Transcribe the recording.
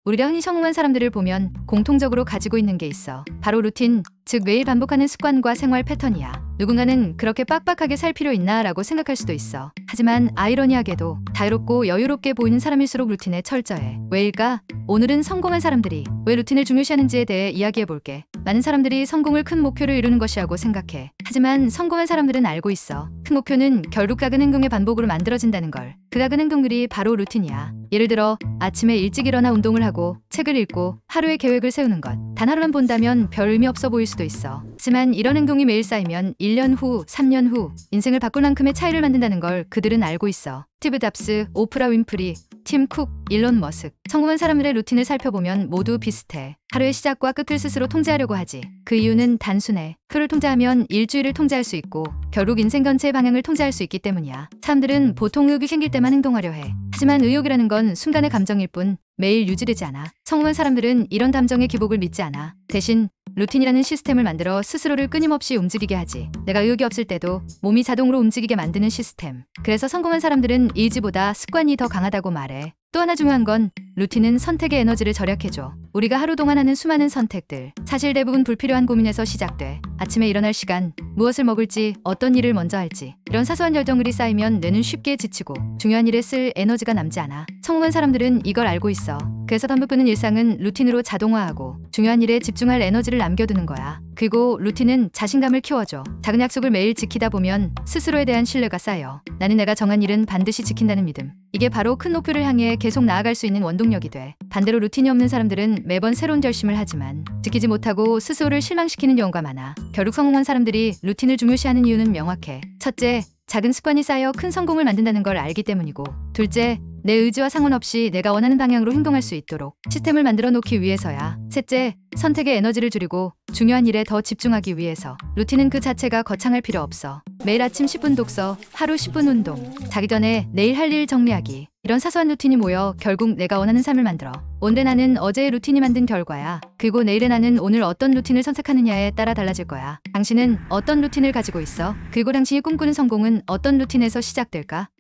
우리가 흔히 성공한 사람들을 보면 공통적으로 가지고 있는 게 있어. 바로 루틴, 즉 매일 반복하는 습관과 생활 패턴이야. 누군가는 그렇게 빡빡하게 살 필요 있나 라고 생각할 수도 있어. 하지만 아이러니하게도 자유롭고 여유롭게 보이는 사람일수록 루틴에 철저해. 왜일까? 오늘은 성공한 사람들이 왜 루틴을 중요시하는지에 대해 이야기해볼게. 많은 사람들이 성공을 큰 목표로 이루는 것이라고 생각해. 하지만 성공한 사람들은 알고 있어. 큰 목표는 결국 작은 행동의 반복으로 만들어진다는 걸. 그 작은 행동들이 바로 루틴이야. 예를 들어 아침에 일찍 일어나 운동을 하고 책을 읽고 하루의 계획을 세우는 것. 단 하루만 본다면 별 의미 없어 보일 수도 있어. 하지만 이런 행동이 매일 쌓이면 1년 후, 3년 후 인생을 바꿀 만큼의 차이를 만든다는 걸 그들은 알고 있어. 스티브 잡스, 오프라 윈프리, 팀 쿡, 일론 머스크. 성공한 사람들의 루틴을 살펴보면 모두 비슷해. 하루의 시작과 끝을 스스로 통제하려고 하지. 그 이유는 단순해. 표를 통제하면 일주일을 통제할 수 있고 결국 인생 전체의 방향을 통제할 수 있기 때문이야. 사람들은 보통 의욕이 생길 때만 행동하려 해. 하지만 의욕이라는 건 순간의 감정일 뿐 매일 유지되지 않아. 성공한 사람들은 이런 감정의 기복을 믿지 않아. 대신 루틴이라는 시스템을 만들어 스스로를 끊임없이 움직이게 하지. 내가 의욕이 없을 때도 몸이 자동으로 움직이게 만드는 시스템. 그래서 성공한 사람들은 의지보다 습관이 더 강하다고 말해. 또 하나 중요한 건 루틴은 선택의 에너지를 절약해줘. 우리가 하루 동안 하는 수많은 선택들, 사실 대부분 불필요한 고민에서 시작돼. 아침에 일어날 시간, 무엇을 먹을지, 어떤 일을 먼저 할지. 이런 사소한 결정들이 쌓이면 뇌는 쉽게 지치고 중요한 일에 쓸 에너지가 남지 않아. 성공한 사람들은 이걸 알고 있어. 그래서 덤벼드는 일상은 루틴으로 자동화하고 중요한 일에 집중할 에너지를 남겨두는 거야. 그리고 루틴은 자신감을 키워줘. 작은 약속을 매일 지키다 보면 스스로에 대한 신뢰가 쌓여. 나는 내가 정한 일은 반드시 지킨다는 믿음. 이게 바로 큰 목표를 향해 계속 나아갈 수 있는 원동력이 돼. 반대로 루틴이 없는 사람들은 매번 새로운 결심을 하지만 지키지 못하고 스스로를 실망시키는 경우가 많아. 결국 성공한 사람들이 루틴을 중요시하는 이유는 명확해. 첫째, 작은 습관이 쌓여 큰 성공을 만든다는 걸 알기 때문이고, 둘째, 내 의지와 상관없이 내가 원하는 방향으로 행동할 수 있도록 시스템을 만들어 놓기 위해서야. 셋째, 선택의 에너지를 줄이고 중요한 일에 더 집중하기 위해서. 루틴은 그 자체가 거창할 필요 없어. 매일 아침 10분 독서, 하루 10분 운동, 자기 전에 내일 할 일 정리하기. 이런 사소한 루틴이 모여 결국 내가 원하는 삶을 만들어. 오늘의 나는 어제의 루틴이 만든 결과야. 그리고 내일의 나는 오늘 어떤 루틴을 선택하느냐에 따라 달라질 거야. 당신은 어떤 루틴을 가지고 있어? 그리고 당신이 꿈꾸는 성공은 어떤 루틴에서 시작될까?